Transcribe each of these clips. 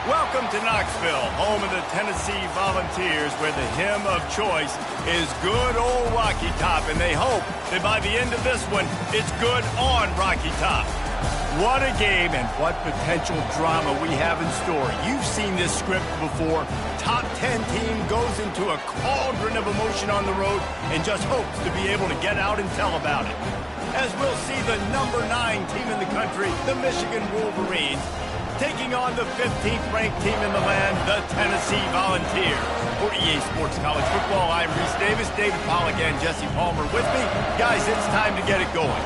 Welcome to Knoxville, home of the Tennessee Volunteers, where the hymn of choice is Good Old Rocky Top, and they hope that by the end of this one, it's good on Rocky Top. What a game and what potential drama we have in store. You've seen this script before. Top 10 team goes into a cauldron of emotion on the road and just hopes to be able to get out and tell about it. As we'll see the number 9 team in the country, the Michigan Wolverines, taking on the 15th-ranked team in the land, the Tennessee Volunteers. For EA Sports College Football, I'm Reese Davis, David Pollock, and Jesse Palmer with me. Guys, it's time to get it going.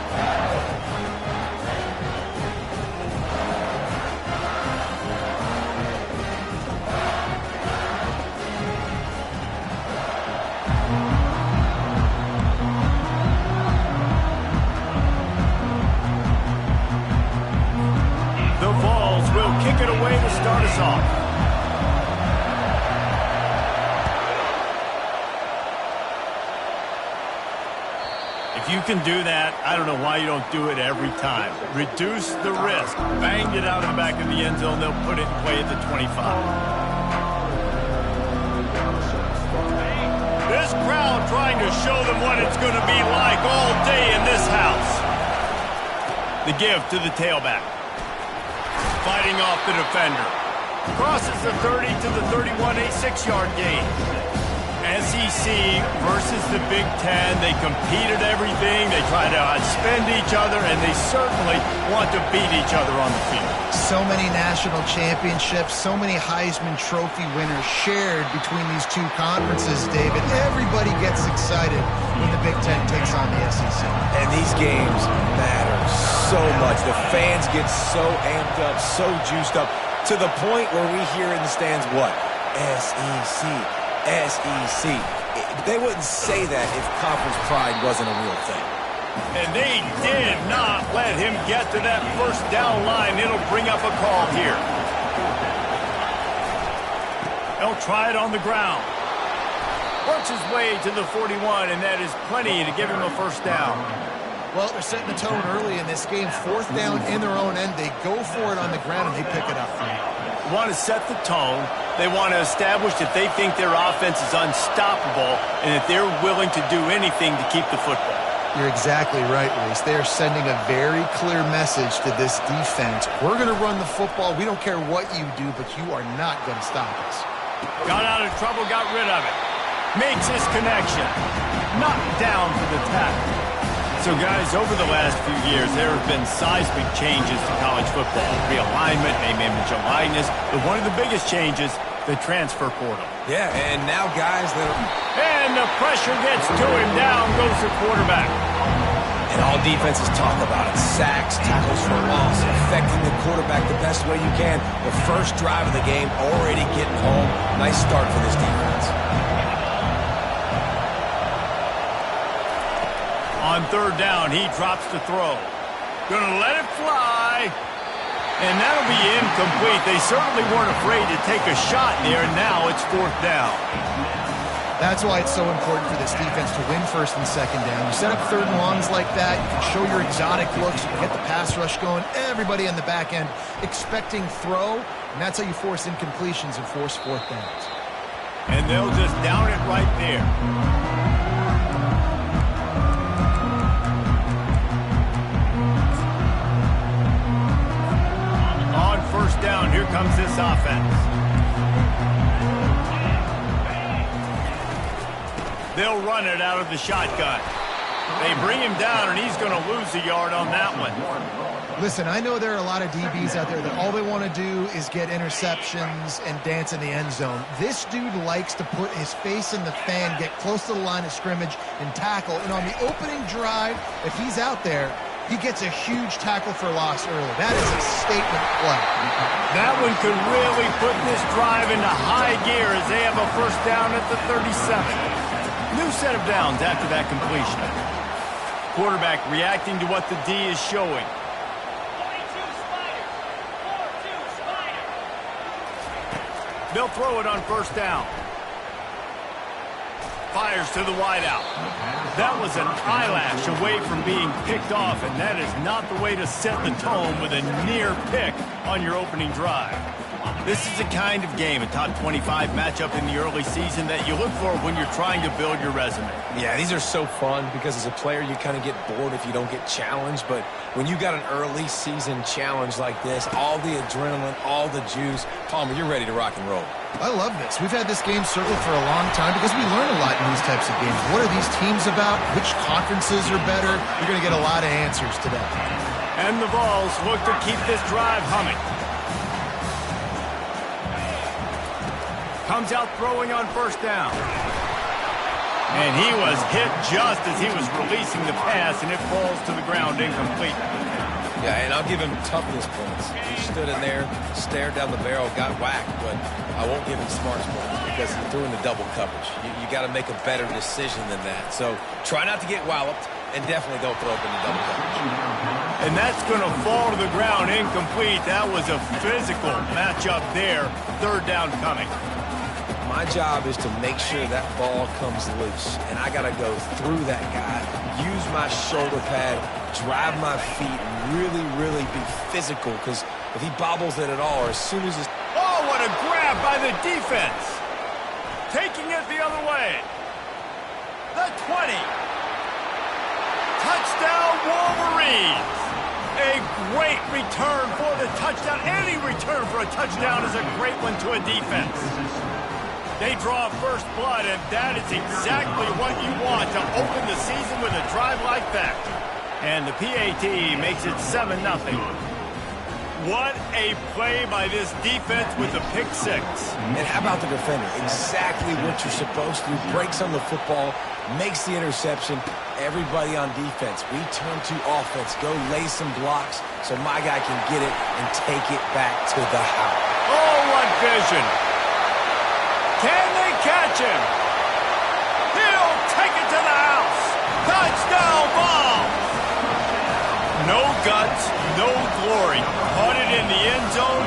Kick it away to start us off. If you can do that, I don't know why you don't do it every time. Reduce the risk. Banged it out of the back of the end zone. They'll put it in play at the 25. This crowd trying to show them what it's going to be like all day in this house. The give to the tailback. Fighting off the defender. Crosses the 30 to the 31, a 6-yard gain. SEC versus the Big Ten. They compete at everything. They try to outspend each other, and they certainly want to beat each other on the field. So many national championships, so many Heisman Trophy winners shared between these two conferences, David. Everybody gets excited when the Big Ten takes on the SEC. And these games matter so much. The fans get so amped up, so juiced up, to the point where we hear in the stands what? SEC, SEC. They wouldn't say that if conference pride wasn't a real thing. And they did not let him get to that first down line. It'll bring up a call here. They'll try it on the ground. Works his way to the 41, and that is plenty to give him a first down. Well, they're setting the tone early in this game. 4th down in their own end. They go for it on the ground, and they pick it up. They want to set the tone. They want to establish that they think their offense is unstoppable and that they're willing to do anything to keep the football. You're exactly right, Reese. They are sending a very clear message to this defense. We're going to run the football. We don't care what you do, but you are not going to stop us. Got out of trouble, got rid of it. Makes his connection. Knocked down for the tackle. So, guys, over the last few years, there have been seismic changes to college football. Realignment, name, image, and likeness. But one of the biggest changes, the transfer portal. Yeah, and now, guys, and the pressure gets to him. Down goes the quarterback. And all defenses talk about it. Sacks, tackles for loss, affecting the quarterback the best way you can. The first drive of the game, already getting home. Nice start for this defense. On 3rd down, he drops the throw. Gonna let it fly. And that'll be incomplete. They certainly weren't afraid to take a shot there, and now it's 4th down. That's why it's so important for this defense to win 1st and 2nd down. You set up 3rd and longs like that, you can show your exotic looks, you can get the pass rush going, everybody on the back end expecting throw, and that's how you force incompletions and force 4th downs. And they'll just down it right there. On 1st down, here comes this offense. They'll run it out of the shotgun. They bring him down, and he's going to lose a yard on that one. Listen, I know there are a lot of DBs out there that all they want to do is get interceptions and dance in the end zone. This dude likes to put his face in the fan, get close to the line of scrimmage, and tackle. And on the opening drive, if he's out there, he gets a huge tackle for loss early. That is a statement play. That one could really put this drive into high gear as they have a first down at the 37. New set of downs after that completion. Quarterback reacting to what the D is showing. They'll throw it on 1st down. Fires to the wideout. That was an eyelash away from being picked off, and that is not the way to set the tone with a near pick on your opening drive. This is the kind of game, a top 25 matchup in the early season, that you look for when you're trying to build your resume. Yeah, these are so fun because as a player, you kind of get bored if you don't get challenged. But when you got an early season challenge like this, all the adrenaline, all the juice, Palmer, you're ready to rock and roll. I love this. We've had this game circled for a long time because we learn a lot in these types of games. What are these teams about? Which conferences are better? You're going to get a lot of answers today. And the Vols look to keep this drive humming. Comes out throwing on first down. And he was hit just as he was releasing the pass, and it falls to the ground incomplete. Yeah, and I'll give him toughness points. He stood in there, stared down the barrel, got whacked, but I won't give him smarts points because he threw in the double coverage. You got to make a better decision than that. So try not to get walloped, and definitely don't throw up in the double coverage. And that's going to fall to the ground incomplete. That was a physical matchup there. Third down coming. My job is to make sure that ball comes loose, and I got to go through that guy, use my shoulder pad, drive my feet, and really, really be physical, because if he bobbles it at all, or as soon as it's... Oh, what a grab by the defense. Taking it the other way. The 20. Touchdown, Wolverines. A great return for the touchdown. Any return for a touchdown is a great one to a defense. They draw first blood, and that is exactly what you want to open the season with a drive like that. And the PAT makes it 7-0. What a play by this defense with the pick six. And how about the defender? Exactly what you're supposed to. Breaks on the football, makes the interception. Everybody on defense, we turn to offense. Go lay some blocks so my guy can get it and take it back to the house. Oh, what vision. Can they catch him? He'll take it to the house. Touchdown ball. No guts, no glory. Caught it in the end zone.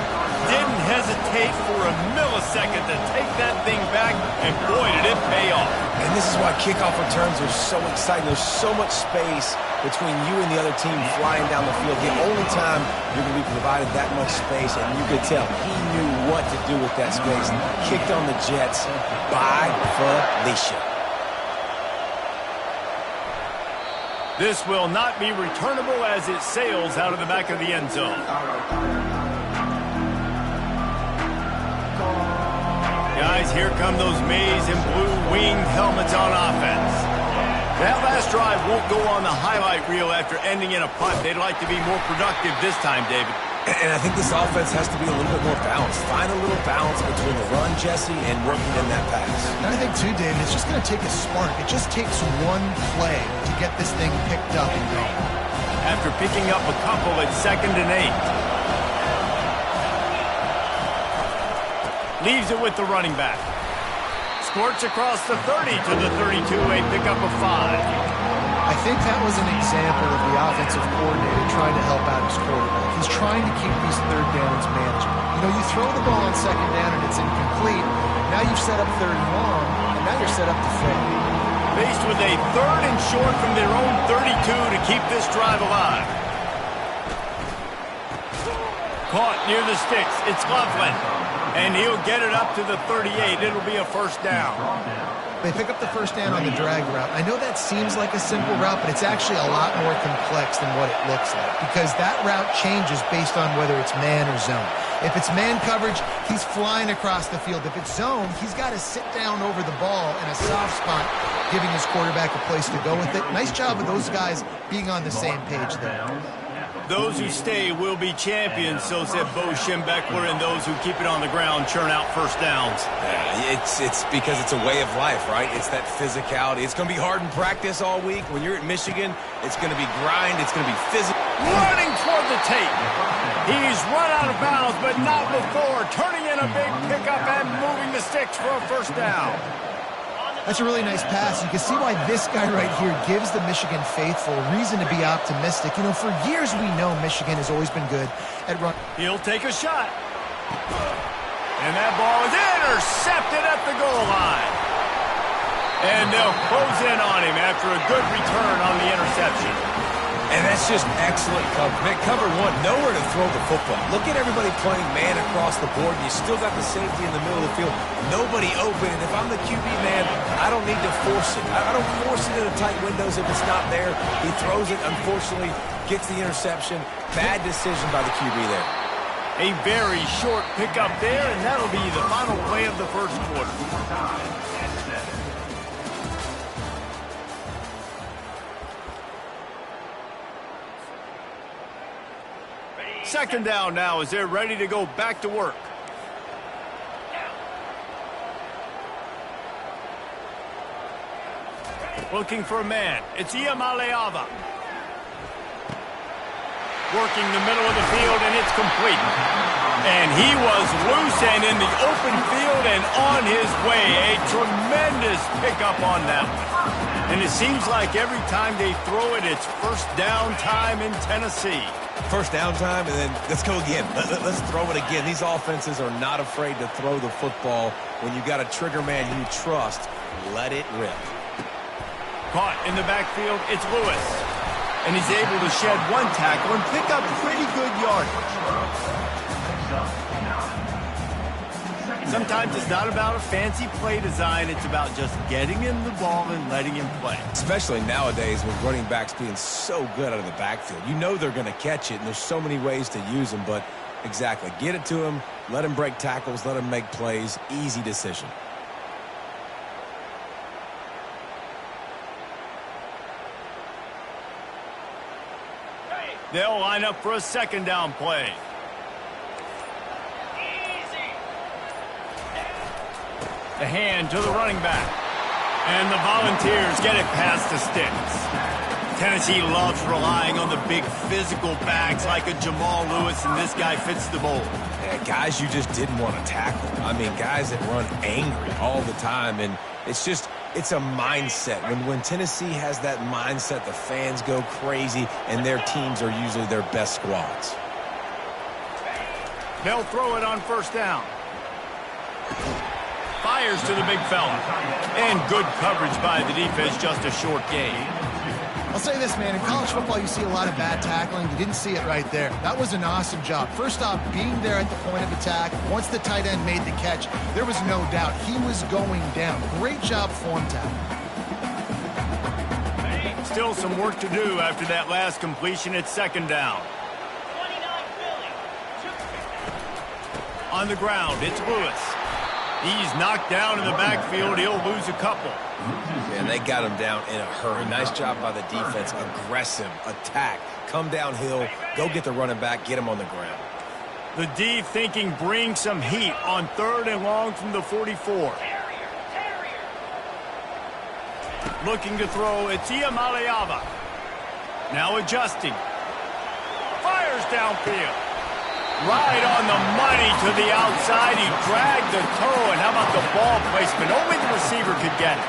Didn't hesitate for a millisecond to take that thing back, and boy, did it pay off. And this is why kickoff returns are so exciting. There's so much space between you and the other team flying down the field. The only time you're going to be provided that much space, and you could tell he knew what to do with that space. Kicked on the Jets by Felicia. This will not be returnable as it sails out of the back of the end zone. Guys, here come those maize and blue winged helmets on offense. That last drive won't go on the highlight reel after ending in a punt. They'd like to be more productive this time, David. And I think this offense has to be a little bit more balanced. Find a little balance between the run, Jesse, and working in that pass. And I think, too, David, it's just going to take a spark. It just takes one play to get this thing picked up and going. After picking up a couple at 2nd and 8. Leaves it with the running back. Squirts across the 30 to the 32, a pickup of 5. I think that was an example of the offensive coordinator trying to help out his quarterback. He's trying to keep these third downs manageable. You know, you throw the ball on 2nd down and it's incomplete. Now you've set up 3rd and long, and now you're set up to fail. Faced with a 3rd and short from their own 32 to keep this drive alive. Caught near the sticks. It's Loveland. And he'll get it up to the 38. It'll be a first down. They pick up the first down on the drag route. I know that seems like a simple route, but it's actually a lot more complex than what it looks like because that route changes based on whether it's man or zone. If it's man coverage, he's flying across the field. If it's zone, he's got to sit down over the ball in a soft spot, giving his quarterback a place to go with it. Nice job of those guys being on the same page there. Those who stay will be champions, so said Bo Schembechler, and those who keep it on the ground churn out first downs. Yeah, it's because it's a way of life, right? It's that physicality. It's going to be hard in practice all week. When you're at Michigan, it's going to be grind. It's going to be physical. Running toward the tape. He's run out of bounds, but not before. Turning in a big pickup and moving the sticks for a first down. That's a really nice pass. You can see why this guy right here gives the Michigan faithful reason to be optimistic. You know, for years we know Michigan has always been good at run. He'll take a shot. And that ball is intercepted at the goal line. And they'll close in on him after a good return on the interception. And that's just excellent cover. Man, cover one, nowhere to throw the football. Look at everybody playing man across the board. You still got the safety in the middle of the field. Nobody open. And if I'm the QB, man, I don't need to force it. I don't force it into tight windows if it's not there. He throws it, unfortunately, gets the interception. Bad decision by the QB there. A very short pickup there, and that'll be the final play of the first quarter. Second down now as they're ready to go back to work. Looking for a man. It's Iamaleava. Working the middle of the field, and it's complete. And he was loose and in the open field and on his way. A tremendous pickup on that one. And it seems like every time they throw it, it's first down time in Tennessee. First down time, and then let's go again. Let's throw it again. These offenses are not afraid to throw the football. When you got a trigger man you trust, let it rip. Caught in the backfield, it's Lewis. And he's able to shed one tackle and pick up pretty good yardage. Sometimes it's not about a fancy play design. It's about just getting him the ball and letting him play. Especially nowadays with running backs being so good out of the backfield. You know they're going to catch it, and there's so many ways to use them. But exactly, get it to him, let him break tackles, let him make plays. Easy decision. They'll line up for a second down play. The hand to the running back. And the Volunteers get it past the sticks. Tennessee loves relying on the big physical backs like a Jamal Lewis, and this guy fits the mold. Yeah, guys you just didn't want to tackle. I mean, guys that run angry all the time, and it's a mindset. When Tennessee has that mindset, the fans go crazy, and their teams are usually their best squads. They'll throw it on first down. Fires to the big fella. And good coverage by the defense, just a short gain. I'll say this, man. In college football, you see a lot of bad tackling. You didn't see it right there. That was an awesome job. First off, being there at the point of attack. Once the tight end made the catch, there was no doubt he was going down. Great job form tackle. Still some work to do after that last completion at second down. On the ground, it's Lewis. He's knocked down in the backfield. He'll lose a couple. And they got him down in a hurry. Nice job by the defense. Aggressive attack. Come downhill. Go get the running back. Get him on the ground. The D thinking bring some heat on third and long from the 44. Looking to throw. It's Iamaleava. Now adjusting. Fires downfield. Right on the money to the outside. He dragged the toe, and how about the ball placement? Only the receiver could get it.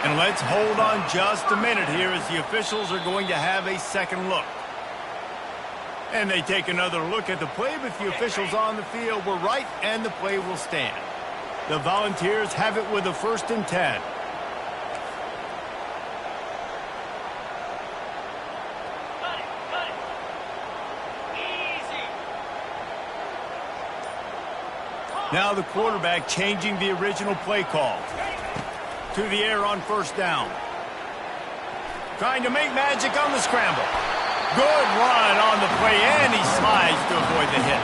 And let's hold on just a minute here as the officials are going to have a second look. And they take another look at the play, but the officials on the field were right, and the play will stand. The Volunteers have it with a 1st and 10. Now the quarterback changing the original play call. To the air on first down. Trying to make magic on the scramble. Good run on the play, and he slides to avoid the hit.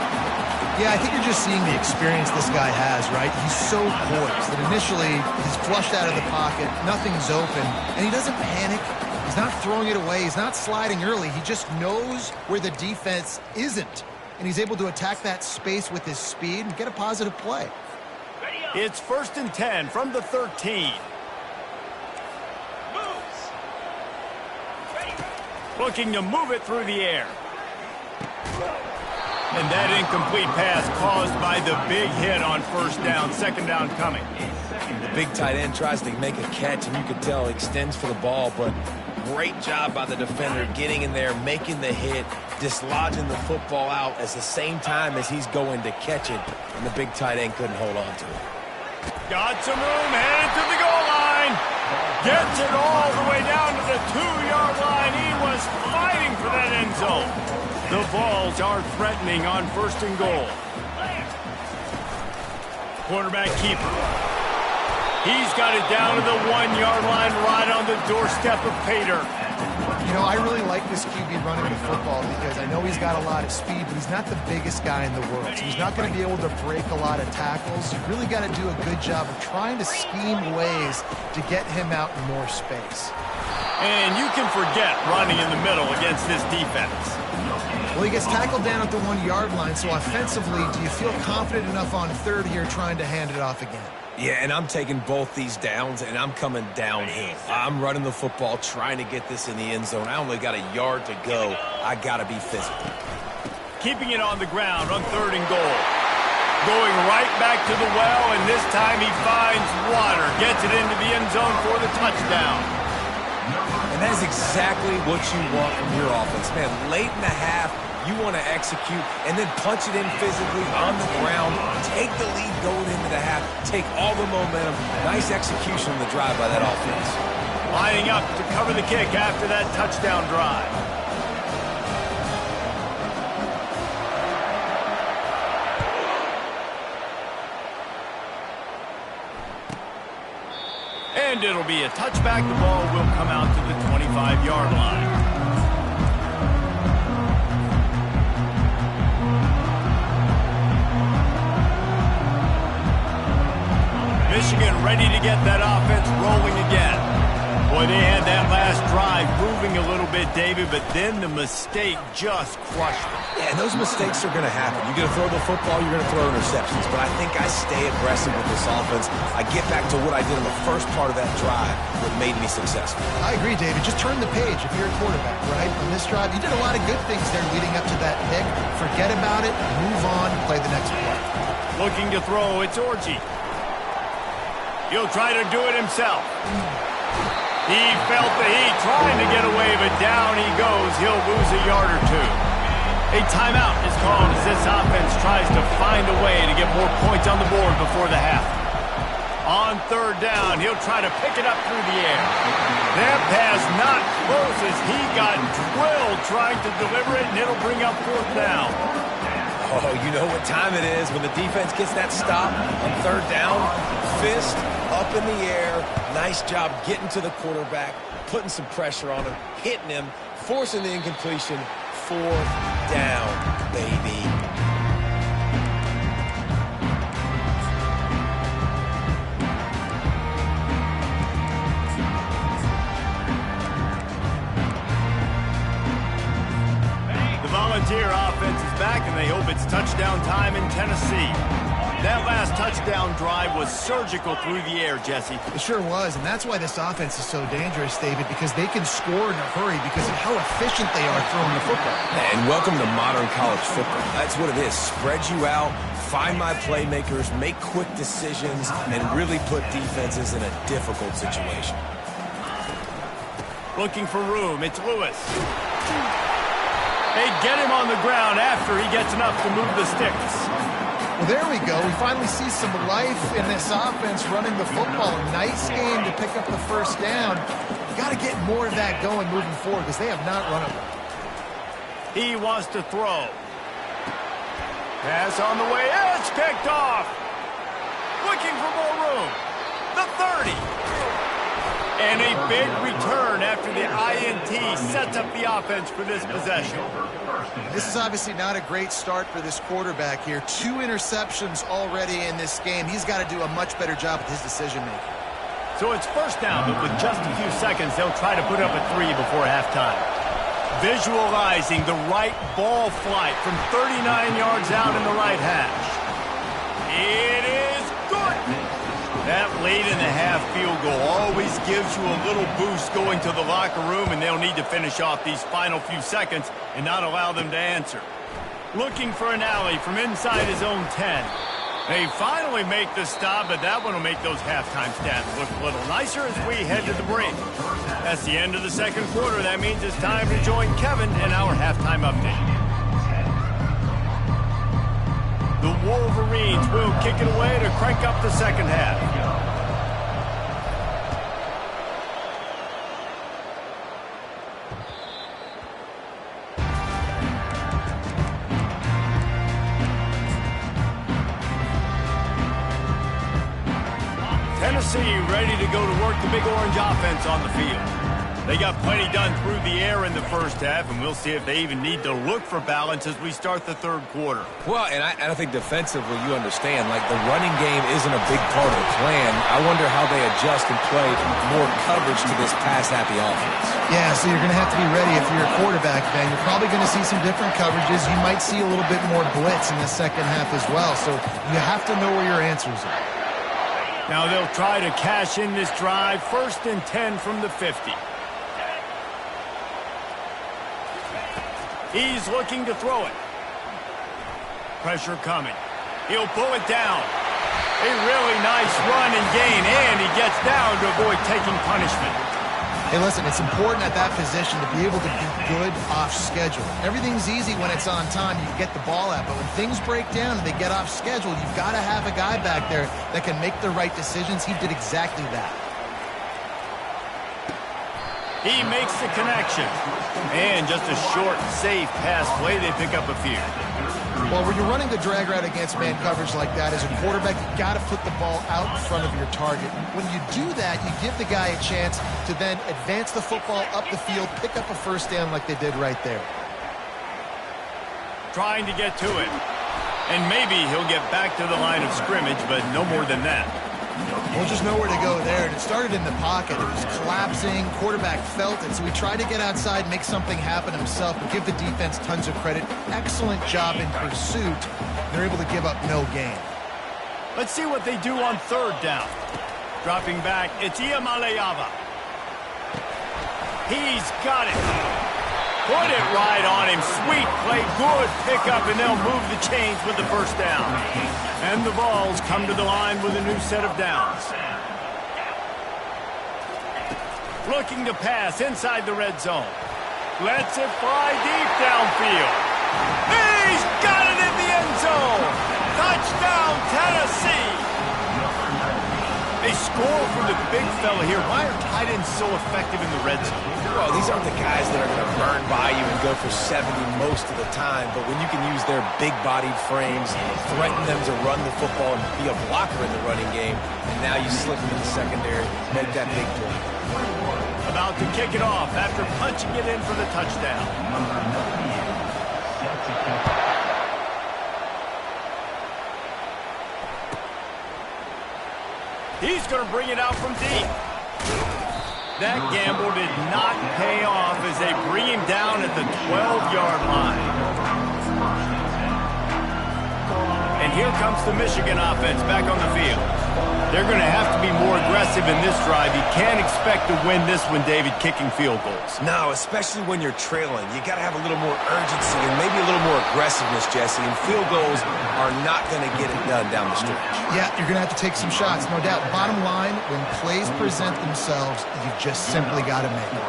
Yeah, I think you're just seeing the experience this guy has, right? He's so poised that initially he's flushed out of the pocket, nothing's open, and he doesn't panic. He's not throwing it away. He's not sliding early. He just knows where the defense isn't. And he's able to attack that space with his speed and get a positive play. It's 1st and 10 from the 13. Looking to move it through the air. And that incomplete pass caused by the big hit on first down. Second down coming. The big tight end tries to make a catch, and you could tell he extends for the ball, but great job by the defender getting in there, making the hit, dislodging the football out at the same time as he's going to catch it, and the big tight end couldn't hold on to it. Got some room, headed to the goal line. Gets it all the way down to the 2-yard line. He was fighting for that The Vols are threatening on 1st and goal. Quarterback keeper. He's got it down to the 1-yard line right on the doorstep of Pater. You know, I really like this QB running the football because I know he's got a lot of speed, but he's not the biggest guy in the world. So he's not going to be able to break a lot of tackles. You really got to do a good job of trying to scheme ways to get him out in more space. And you can forget running in the middle against this defense. Well, he gets tackled down at the 1-yard line, so offensively, do you feel confident enough on 3rd here trying to hand it off again? Yeah, and I'm taking both these downs, and I'm coming downhill. I'm running the football, trying to get this in the end zone. I only got a yard to go. I got to be physical. Keeping it on the ground on 3rd and goal. Going right back to the well, and this time he finds water. Gets it into the end zone for the touchdown. And that is exactly what you want from your offense. Man, late in the half, you want to execute and then punch it in physically on the ground. Take the lead going into the half. Take all the momentum. Nice execution on the drive by that offense. Lining up to cover the kick after that touchdown drive. And it'll be a touchback. The ball will come out to the 25-yard line. Michigan ready to get that offense rolling again. Boy, they had that last drive moving a little bit, David, but then the mistake just crushed them. Yeah, and those mistakes are going to happen. You're going to throw the football, you're going to throw interceptions. But I think I stay aggressive with this offense. I get back to what I did in the first part of that drive, what made me successful. I agree, David. Just turn the page if you're a quarterback, right? On this drive, you did a lot of good things there leading up to that pick. Forget about it, move on, play the next play. Looking to throw, it's Orji. He'll try to do it himself. He felt the heat trying to get away, but down he goes. He'll lose a yard or two. A timeout is called as this offense tries to find a way to get more points on the board before the half. On 3rd down, he'll try to pick it up through the air. That pass not close as he got drilled trying to deliver it, and it'll bring up 4th down. Oh, you know what time it is when the defense gets that stop on 3rd down. Fist up in the air. Nice job getting to the quarterback, putting some pressure on him, hitting him, forcing the incompletion. 4th down, baby. The Volunteer offense is back, and they hope it's touchdown time in Tennessee. That last touchdown drive was surgical through the air, Jesse. It sure was, and that's why this offense is so dangerous, David, because they can score in a hurry because of how efficient they are throwing the football. And welcome to modern college football. That's what it is. Spread you out, find my playmakers, make quick decisions, and really put defenses in a difficult situation. Looking for room, it's Lewis. They get him on the ground after he gets enough to move the sticks. Well, there we go. We finally see some life in this offense running the football. Nice game to pick up the 1st down. Got to get more of that going moving forward because they have not run it well. He wants to throw. Pass on the way. It's picked off. Looking for more room. The 30. And a big return after the INT sets up the offense for this possession. This is obviously not a great start for this quarterback here. 2 interceptions already in this game. He's got to do a much better job with his decision-making. So it's 1st down, but with just a few seconds, they'll try to put up a 3 before halftime. Visualizing the right ball flight from 39 yards out in the right hash. It is good. That late in the half field goal always gives you a little boost going to the locker room, and they'll need to finish off these final few seconds and not allow them to answer. Looking for an alley from inside his own 10. They finally make the stop, but that one will make those halftime stats look a little nicer as we head to the break. That's the end of the 2nd quarter. That means it's time to join Kevin in our halftime update. The Wolverines will kick it away to crank up the 2nd half. Tennessee ready to go to work the Big Orange offense on the field. They got plenty done through the air in the first half, and we'll see if they even need to look for balance as we start the third quarter. Well, and I think defensively, you understand, like the running game isn't a big part of the plan. I wonder how they adjust and play more coverage to this pass-happy offense. Yeah, so you're going to have to be ready if you're a quarterback, Ben. You're probably going to see some different coverages. You might see a little bit more blitz in the second half as well, so you have to know where your answers are. Now they'll try to cash in this drive, 1st and 10 from the 50. He's looking to throw it. Pressure coming. He'll pull it down. A really nice run and gain, and he gets down to avoid taking punishment. Hey, listen, it's important at that position to be able to be good off schedule. Everything's easy when it's on time. You get the ball out, but when things break down and they get off schedule, you've got to have a guy back there that can make the right decisions. He did exactly that. He makes the connection. And just a short, safe pass play. They pick up a few. Well, when you're running the drag route against man coverage like that, as a quarterback, you've got to put the ball out in front of your target. When you do that, you give the guy a chance to then advance the football up the field, pick up a first down like they did right there. Trying to get to it. And maybe he'll get back to the line of scrimmage, but no more than that. Well, just nowhere to go there. And it started in the pocket. It was collapsing. Quarterback felt it. So he tried to get outside, make something happen himself, but give the defense tons of credit. Excellent job in pursuit. They're able to give up no gain. Let's see what they do on 3rd down. Dropping back, it's Iamaleava. He's got it. Put it right on him. Sweet play, good pickup, and they'll move the chains with the first down. And the Vols come to the line with a new set of downs. Looking to pass inside the red zone. Lets it fly deep downfield. He's got it in the end zone. Touchdown, Tennessee. They score from the big fella here. Why are tight ends so effective in the red zone? Well, these aren't the guys that are going to burn by you and go for 70 most of the time, but when you can use their big-bodied frames, threaten them to run the football and be a blocker in the running game, and now you slip them in the secondary, make that big play. About to kick it off after punching it in for the touchdown. He's going to bring it out from deep. That gamble did not pay off as they bring him down at the 12-yard line. And here comes the Michigan offense back on the field. They're going to have to be more aggressive in this drive. You can't expect to win this one, David, kicking field goals. No, especially when you're trailing. You got to have a little more urgency and maybe a little more aggressiveness, Jesse. And field goals are not going to get it done down the stretch. Yeah, you're going to have to take some shots, no doubt. Bottom line, when plays present themselves, you've just simply got to make it.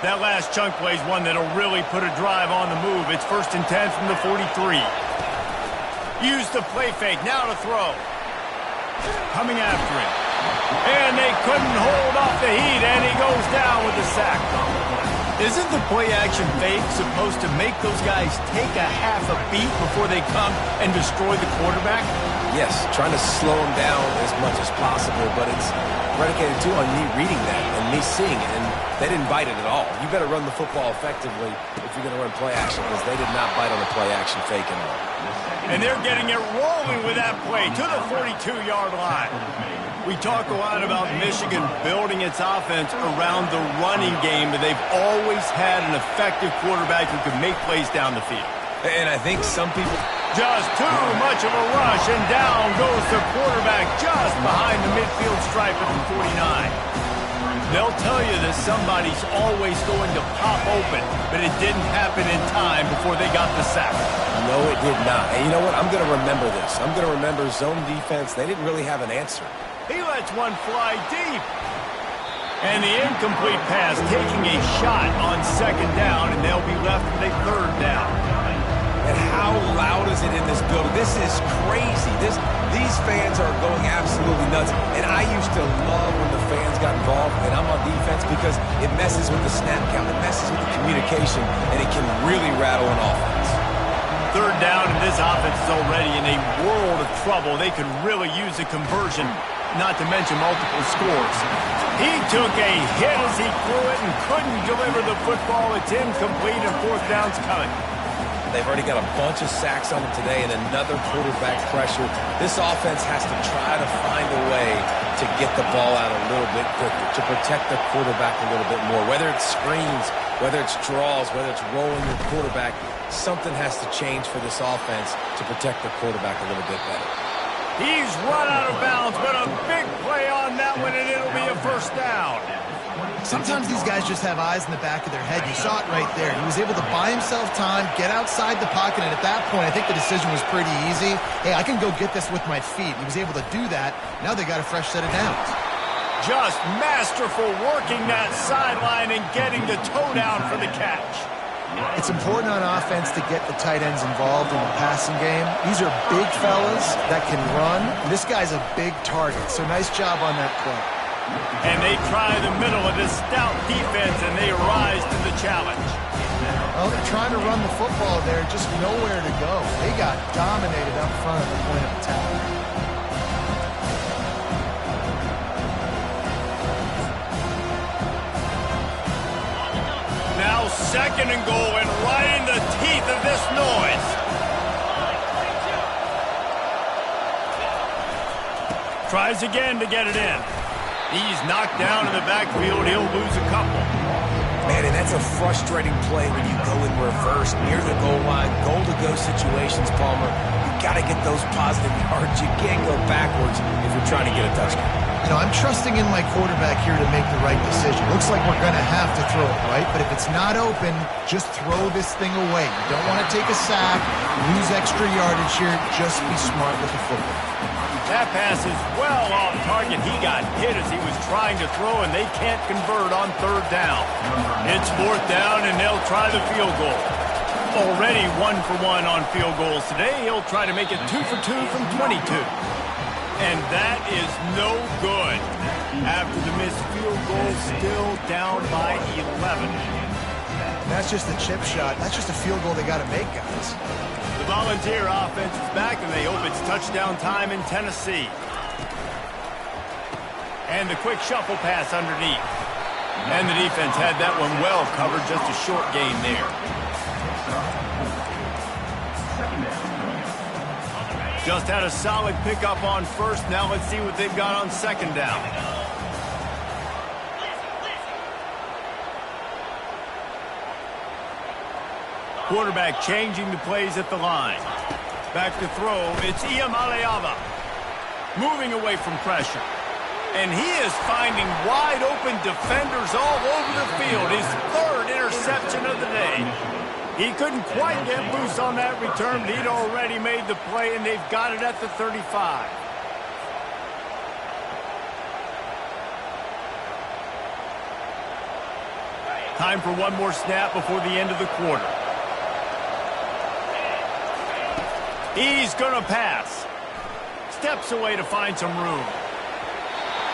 That last chunk play is one that'll really put a drive on the move. It's 1st and 10 from the 43. Use the play fake, now to throw. Coming after him. And they couldn't hold off the heat, and he goes down with the sack. Isn't the play-action fake supposed to make those guys take a half a beat before they come and destroy the quarterback? Yes, trying to slow him down as much as possible, but it's predicated, too, on me reading that and me seeing it, and they didn't bite it at all. You better run the football effectively if you're going to run play-action, because they did not bite on the play-action fake at all. And they're getting it rolling with that play to the 42-yard line. We talk a lot about Michigan building its offense around the running game, but they've always had an effective quarterback who can make plays down the field. And I think some people... Just too much of a rush, and down goes the quarterback just behind the midfield stripe at the 49. They'll tell you that somebody's always going to pop open, but it didn't happen in time before they got the sack. No, it did not. And you know what? I'm going to remember this. I'm going to remember zone defense. They didn't really have an answer. He lets one fly deep. And the incomplete pass taking a shot on 2nd down, and they'll be left with a 3rd down. And how loud is it in this building? This is crazy. These fans are going absolutely nuts. And I used to love when the fans got involved, and I'm on defense, because it messes with the snap count, it messes with the communication, and it can really rattle an offense. Third down, and this offense is already in a world of trouble. They could really use a conversion, not to mention multiple scores. He took a hit as he threw it and couldn't deliver the football. It's incomplete, and fourth down's coming. They've already got a bunch of sacks on them today and another quarterback pressure. This offense has to try to find a way to get the ball out a little bit quicker, to protect the quarterback a little bit more. Whether it's screens, whether it's draws, whether it's rolling your quarterback, something has to change for this offense to protect the quarterback a little bit better. He's run out of bounds, but a big play on that one, and it'll be a first down. Sometimes these guys just have eyes in the back of their head. You saw it right there. He was able to buy himself time, get outside the pocket, and at that point, I think the decision was pretty easy. Hey, I can go get this with my feet. He was able to do that. Now they got a fresh set of downs. Just masterful working that sideline and getting the toe down for the catch. It's important on offense to get the tight ends involved in the passing game. These are big fellas that can run. And this guy's a big target, so nice job on that play. And they try the middle of this stout defense, and they rise to the challenge. Well, they're trying to run the football there, just nowhere to go. They got dominated up front at the point of attack. Now second and goal, and right in the teeth of this noise. Tries again to get it in. He's knocked down in the backfield. He'll lose a couple. Man, and that's a frustrating play when you go in reverse near the goal line, goal-to-go situations, Palmer. You got to get those positive yards. You can't go backwards if you're trying to get a touchdown. You know, I'm trusting in my quarterback here to make the right decision. Looks like we're going to have to throw it, right? But if it's not open, just throw this thing away. You don't want to take a sack, lose extra yardage here. Just be smart with the football. That pass is well off target. He got hit as he was trying to throw, and they can't convert on third down. It's fourth down, and they'll try the field goal. Already 1 for 1 on field goals today. He'll try to make it 2 for 2 from 22. And that is no good. After the missed field goal, still down by 11. And that's just a chip shot. That's just a field goal they got to make, guys. The Volunteer offense is back, and they hope it's touchdown time in Tennessee. And the quick shuffle pass underneath. And the defense had that one well covered, just a short gain there. Just had a solid pickup on first. Now let's see what they've got on second down. Quarterback changing the plays at the line. Back to throw. It's Iamaleava. Moving away from pressure. And he is finding wide open defenders all over the field. His third interception of the day. He couldn't quite get loose on that return, but he'd already made the play, and they've got it at the 35. Time for one more snap before the end of the quarter. He's going to pass. Steps away to find some room.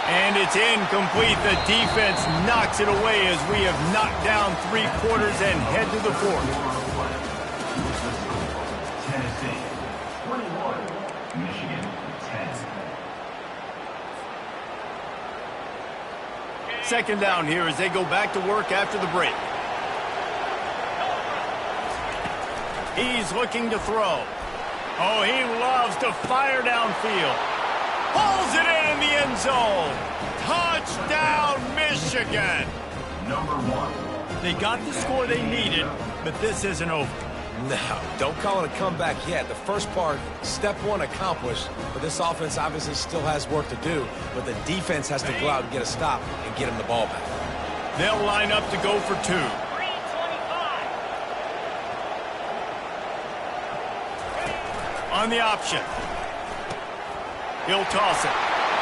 And it's incomplete. The defense knocks it away as we have knocked down 3 quarters and head to the fourth. Tennessee, 21, Michigan, 10. Second down here as they go back to work after the break. He's looking to throw. Oh, he loves to fire downfield. Pulls it in the end zone. Touchdown, Michigan. Number 1. They got the score they needed, but this isn't over. No, don't call it a comeback yet. The first part, step 1 accomplished, but this offense obviously still has work to do, but the defense has to go out and get a stop and get him the ball back. They'll line up to go for 2. On the option. He'll toss it.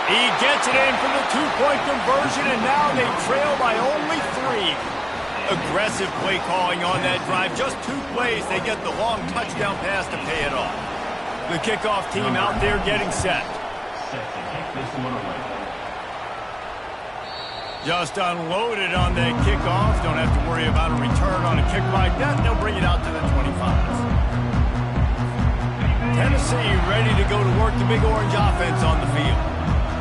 He gets it in for the 2-point conversion, and now they trail by only 3. aggressive play calling on that drive. Just 2 plays, they get the long touchdown pass to pay it off. The kickoff team out there getting set. Set to kick this one away. Just unloaded on that kickoff. Don't have to worry about a return on a kick like that. They'll bring it out to the 25. Tennessee ready to go to work the Big Orange offense on the field.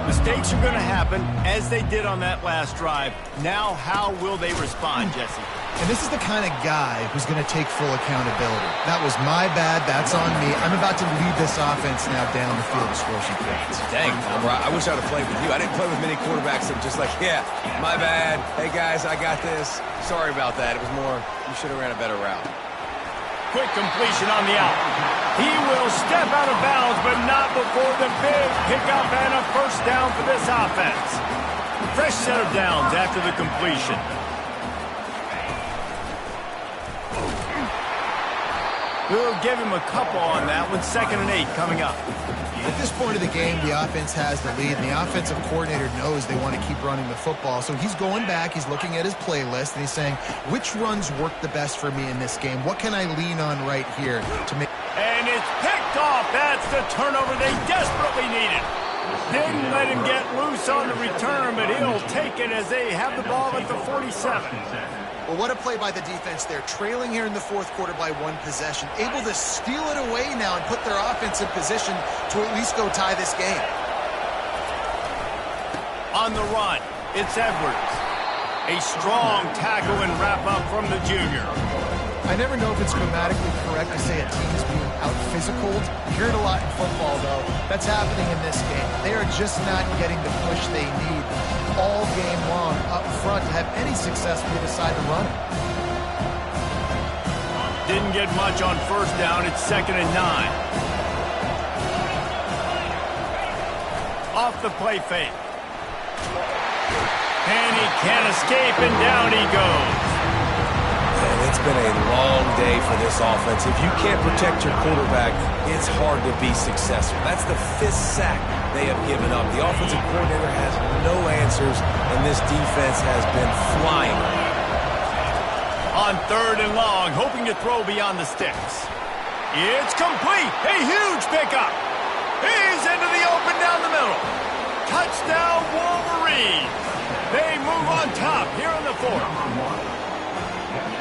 Mistakes are going to happen, as they did on that last drive. Now, how will they respond, Jesse? And this is the kind of guy who's going to take full accountability. That was my bad. That's on me. I'm about to lead this offense now down the field to score some points. Dang, I wish I would have played with you. I didn't play with many quarterbacks that were just like, yeah, my bad. Hey, guys, I got this. Sorry about that. It was more, you should have ran a better route. Quick completion on the out. He will step out of bounds, but not before the big pickup and a first down for this offense. Fresh set of downs after the completion. We'll give him a couple on that one. 2nd and 8 coming up. At this point of the game, the offense has the lead, and the offensive coordinator knows they want to keep running the football. So he's going back, he's looking at his playlist, and he's saying, which runs work the best for me in this game? What can I lean on right here to make... And it's picked off. That's the turnover they desperately needed. Didn't let him get loose on the return, but he'll take it as they have the ball at the 47. Well, what a play by the defense there. Trailing here in the 4th quarter by 1 possession. Able to steal it away now and put their offense in position to at least go tie this game. On the run, it's Edwards. A strong tackle and wrap-up from the junior. I never know if it's grammatically correct to say a team is being out-physicaled. You hear it a lot in football, though. That's happening in this game. They are just not getting the push they need all game long up front to have any success when they decide to run it. Didn't get much on first down. It's 2nd and 9. Off the play fake. And he can't escape, and down he goes. And it's been a long day for this offense. If you can't protect your quarterback, it's hard to be successful. That's the 5th sack they have given up. The offensive coordinator has no answers, and this defense has been flying. On 3rd and long, hoping to throw beyond the sticks. It's complete. A huge pickup. He's into the open down the middle. Touchdown, Wolverine. They move on top here in the 4th.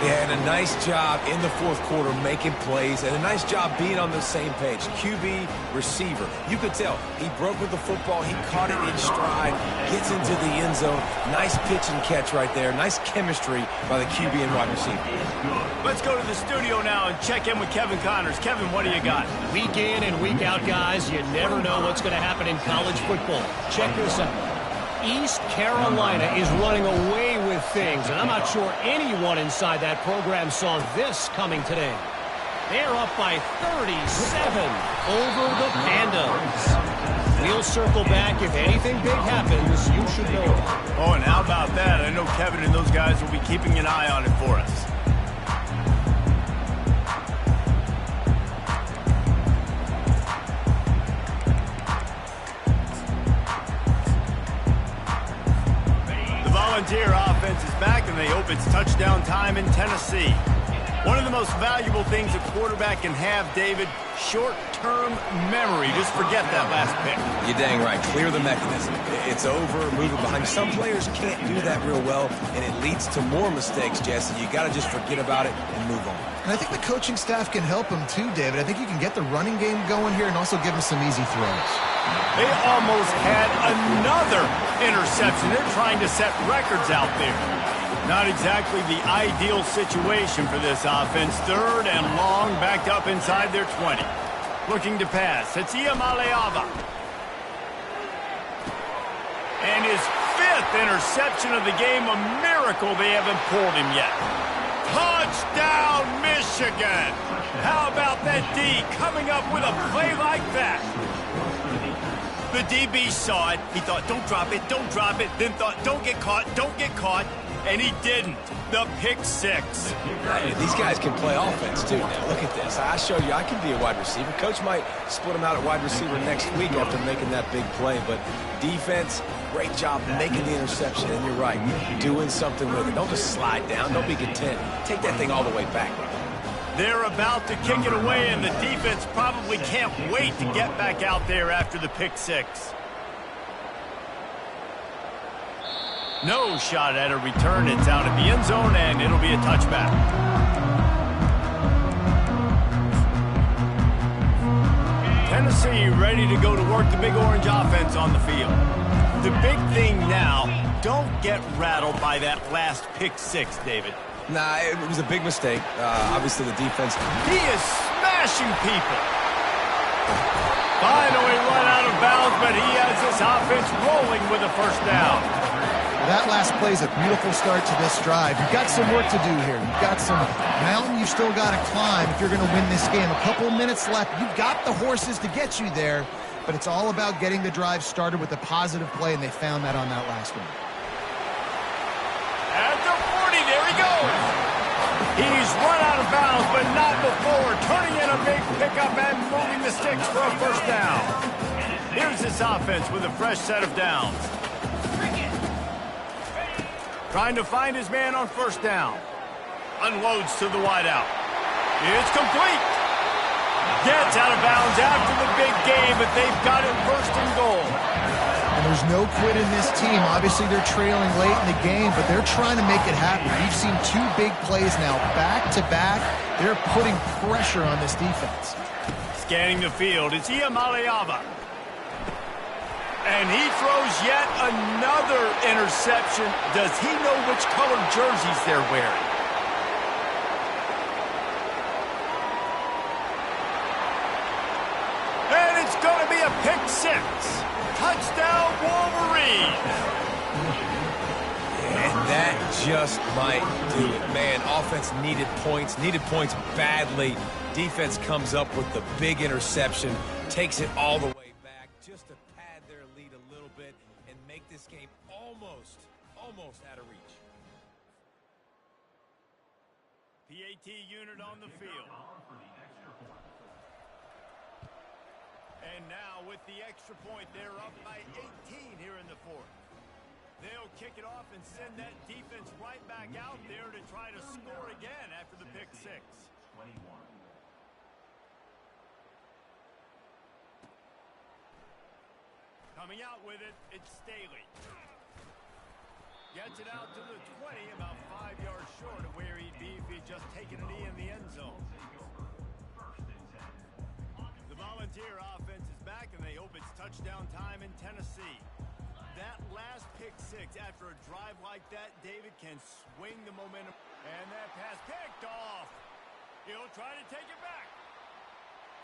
Yeah, and a nice job in the 4th quarter making plays, and a nice job being on the same page. QB, receiver. You could tell he broke with the football. He caught it in stride, gets into the end zone. Nice pitch and catch right there. Nice chemistry by the QB and wide receiver. Let's go to the studio now and check in with Kevin Connors. Kevin, what do you got? Week in and week out, guys, you never know what's going to happen in college football. Check this out. East Carolina is running away with things, and I'm not sure anyone inside that program saw this coming today. They're up by 37 over the Pandas. We'll circle back. If anything big happens, you should know. Oh, and how about that? I know Kevin and those guys will be keeping an eye on it for us. Volunteer offense is back, and they hope it's touchdown time in Tennessee. One of the most valuable things a quarterback can have, David, short-term memory. Just forget that last pick. You're dang right. Clear the mechanism. It's over, move it behind. Some players can't do that real well, and it leads to more mistakes, Jesse. You got to just forget about it and move on. And I think the coaching staff can help him too, David. I think you can get the running game going here and also give him some easy throws. They almost had another interception. They're trying to set records out there. Not exactly the ideal situation for this offense. 3rd and long, backed up inside their 20. Looking to pass. It's Iamaleava. And his 5th interception of the game. A miracle they haven't pulled him yet. Touchdown, Michigan! How about that D coming up with a play like that? The DB saw it. He thought, don't drop it, don't drop it. Then thought, don't get caught, don't get caught. and he didn't. The pick six. Hey, these guys can play offense, too. Now, look at this. I showed you I can be a wide receiver. Coach might split him out at wide receiver next week after making that big play. But defense, great job making the interception. And you're right, doing something with it. Don't just slide down. Don't be content. Take that thing all the way back. They're about to kick it away, and the defense probably can't wait to get back out there after the pick six. No shot at a return. It's out of the end zone, and it'll be a touchback. Tennessee ready to go to work the Big Orange offense on the field. The big thing now, don't get rattled by that last pick six, David. Nah, it was a big mistake. Obviously, the defense. He is smashing people. Finally run out of bounds, but he has this offense rolling with a first down. That last play is a beautiful start to this drive. You've got some work to do here. You've got some mountain you've still got to climb if you're going to win this game. A couple minutes left. You've got the horses to get you there, but it's all about getting the drive started with a positive play, and they found that on that last one. At the 40, there he goes. He's run out of bounds, but not before turning in a big pickup and moving the sticks for a first down. Here's this offense with a fresh set of downs. Trying to find his man on first down. Unloads to the wideout. It's complete. Gets out of bounds after the big game, but they've got it first and goal. And there's no quit in this team. Obviously, they're trailing late in the game, but they're trying to make it happen. We've seen two big plays now, back-to-back. They're putting pressure on this defense. Scanning the field, it's Iamaleava. And he throws yet another interception. Does he know which colored jerseys they're wearing? And it's going to be a pick six. Touchdown, Wolverines. And that just might do it. Man, offense needed points badly. Defense comes up with the big interception, takes it all the way back just to pad their lead a little bit and make this game almost out of reach. PAT unit on the field. And now with the extra point, they're up by 18 here in the fourth. They'll kick it off and send that defense right back out there to try to score again after the pick six. 21. Coming out with it, it's Staley. Gets it out to the 20, about 5 yards short of where he'd be if he'd just taken a knee in the end zone. The Volunteer offense is back, and they hope it's touchdown time in Tennessee. That last pick six after a drive like that, David, can swing the momentum. And that pass picked off. He'll try to take it back.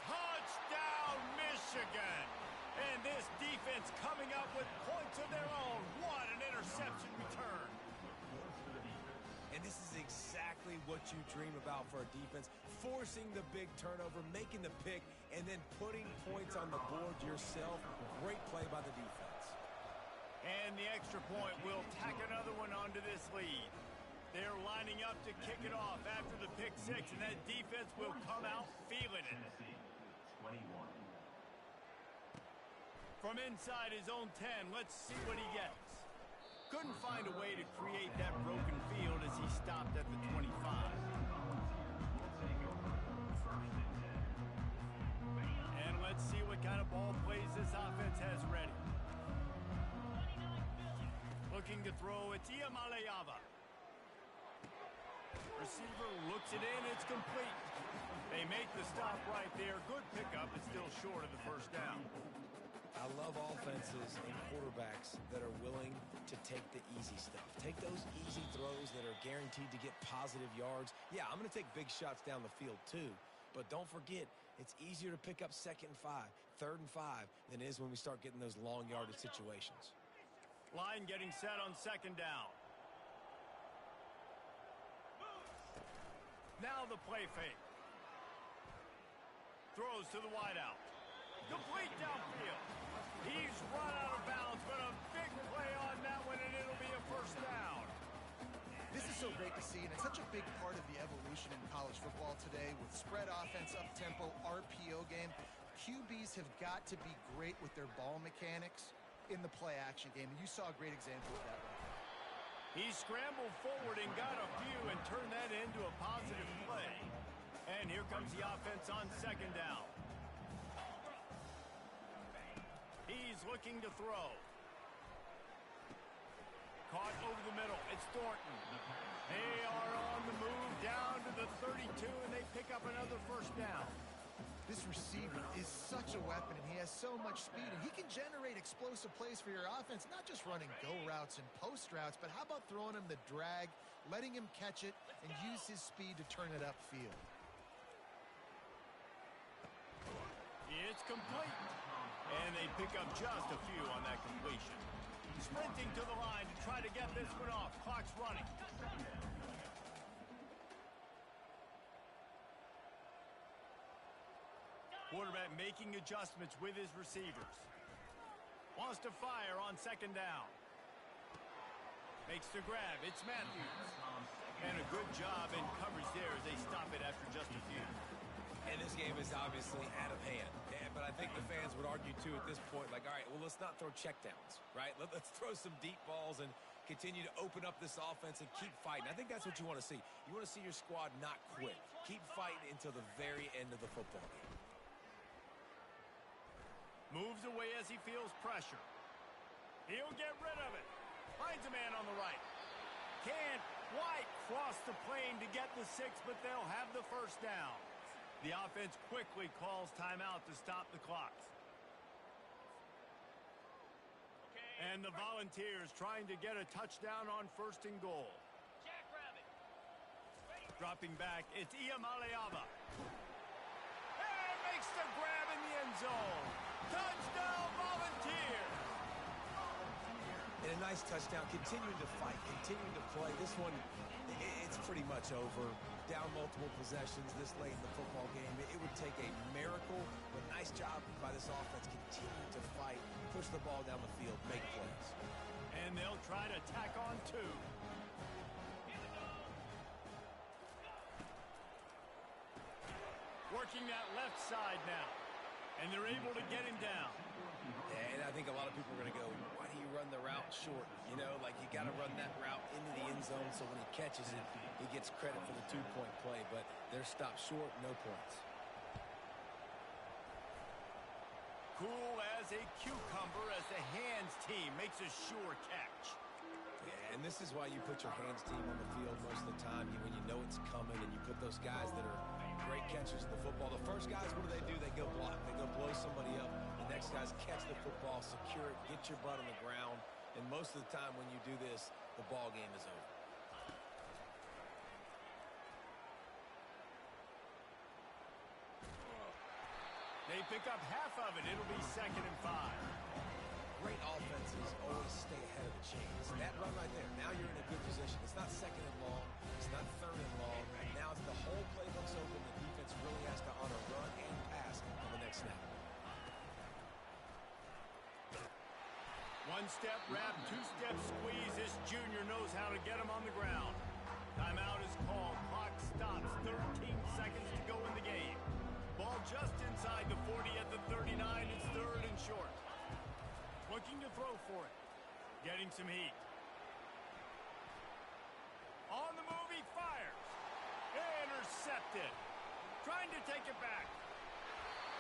Touchdown, Michigan. And this defense coming up with points of their own. What an interception return. And this is exactly what you dream about for a defense. Forcing the big turnover, making the pick, and then putting points on the board yourself. Great play by the defense. And the extra point will tack another one onto this lead. They're lining up to kick it off after the pick six, and that defense will come out feeling it. 21. From inside his own 10, let's see what he gets. Couldn't find a way to create that broken field as he stopped at the 25. And let's see what kind of ball plays this offense has ready. Looking to throw, it's Iamaleava. Receiver looks it in, it's complete. They make the stop right there. Good pickup, but still short of the first down. I love offenses and quarterbacks that are willing to take the easy stuff. Take those easy throws that are guaranteed to get positive yards. Yeah, I'm going to take big shots down the field too. But don't forget, it's easier to pick up 2nd and 5, 3rd and 5 than it is when we start getting those long yardage situations. Line getting set on 2nd down. Now the play fake. Throws to the wideout. Complete downfield. He's run out of bounds, but a big play on that one, and it'll be a first down. such a big part of the evolution in college football today with spread offense, up-tempo, RPO game. QBs have got to be great with their ball mechanics in the play-action game, and you saw a great example of that right there. He scrambled forward and got a few and turned that into a positive play. And here comes the offense on second down. He's looking to throw. Caught over the middle. It's Thornton. They are on the move down to the 32, and they pick up another first down. This receiver is such a weapon, and he has so much speed, and he can generate explosive plays for your offense, not just running go routes and post routes, but how about throwing him the drag, letting him catch it, and use his speed to turn it upfield. It's complete. And they pick up just a few on that completion. Sprinting to the line to try to get this one off. Clock's running. Quarterback making adjustments with his receivers. Wants to fire on second down. Makes the grab. It's Matthews. And a good job in coverage there as they stop it after just a few. And this game is obviously out of hand. Yeah, but I think the fans would argue, too, at this point, like, all right, well, let's not throw checkdowns, right? Let's throw some deep balls and continue to open up this offense and keep fighting. I think that's what you want to see. You want to see your squad not quit. Keep fighting until the very end of the football game. Moves away as he feels pressure. He'll get rid of it. Finds a man on the right. Can't quite cross the plane to get the 6, but they'll have the first down. The offense quickly calls timeout to stop the clock. And the Volunteers trying to get a touchdown on first and goal. Dropping back, it's Iamaleava. And makes the grab in the end zone. Touchdown, Volunteers! And a nice touchdown, continuing to fight, continuing to play. This one, it's pretty much over. Down multiple possessions this late in the football game. It would take a miracle, but nice job by this offense continuing to fight, push the ball down the field, make plays. And they'll try to tack on 2. Working that left side now. And they're able to get him down. And I think a lot of people are going to go, why do you run the route short? You know, like you got to run that route into the end zone so when he catches it, he gets credit for the 2-point play. But they're stopped short, no points. Cool as a cucumber as the hands team makes a sure catch. Yeah, and this is why you put your hands team on the field most of the time when you know it's coming, and you put those guys that are great catchers of the football. The first guys, what do? They go block. They go blow somebody up. The next guys catch the football, secure it, get your butt on the ground. And most of the time when you do this, the ball game is over. They pick up half of it. It'll be 2nd and 5. Great offenses always stay ahead of the chains. That run right there, now you're in a good position. It's not 2nd and long. It's not 3rd and long. Now it's the whole playbook's open. The defense really has to honor run and pass on the next snap. 1-step wrap, 2-step squeeze. This junior knows how to get him on the ground. Timeout is called. Clock stops. 13 seconds to go in the game. Ball just inside the 40 at the 39. It's 3rd and short. Looking to throw for it. Getting some heat. On the move, he fires. Intercepted. Trying to take it back.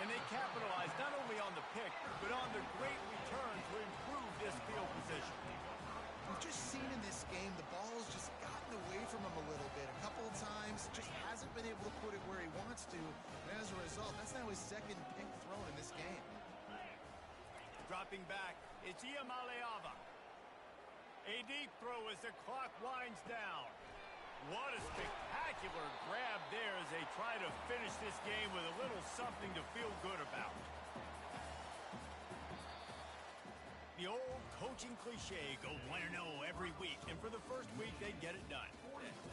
And they capitalize not only on the pick, but on the great return to improve this field position. We've just seen in this game the ball's just gotten away from him a little bit. A couple of times, just hasn't been able to put it where he wants to. And as a result, that's now his 2nd pick thrown in this game. Dropping back, it's Iamaleava. A deep throw as the clock winds down. What a spectacular grab there as they try to finish this game with a little something to feel good about. The old coaching cliche, go 1-0 every week, and for the first week, they get it done.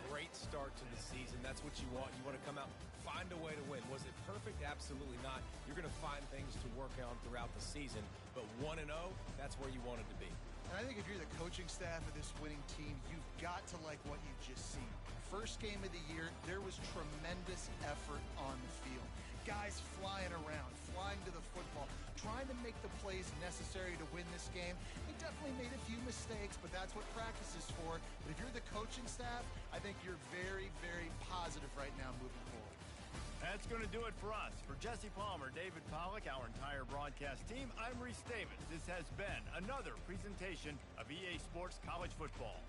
Great start to the season. That's what you want. You want to come out, find a way to win. Was it perfect? Absolutely not. You're going to find things to work on throughout the season, but 1-0, that's where you wanted to be. And I think if you're the coaching staff of this winning team, you've got to like what you've just seen. first game of the year, there was tremendous effort on the field. Guys flying around, flying to the football, trying to make the plays necessary to win this game. He definitely made a few mistakes, but that's what practice is for. But if you're the coaching staff, I think you're very, very positive right now moving forward. That's going to do it for us. For Jesse Palmer, David Pollack, our entire broadcast team, I'm Reese Davis. This has been another presentation of EA Sports College Football.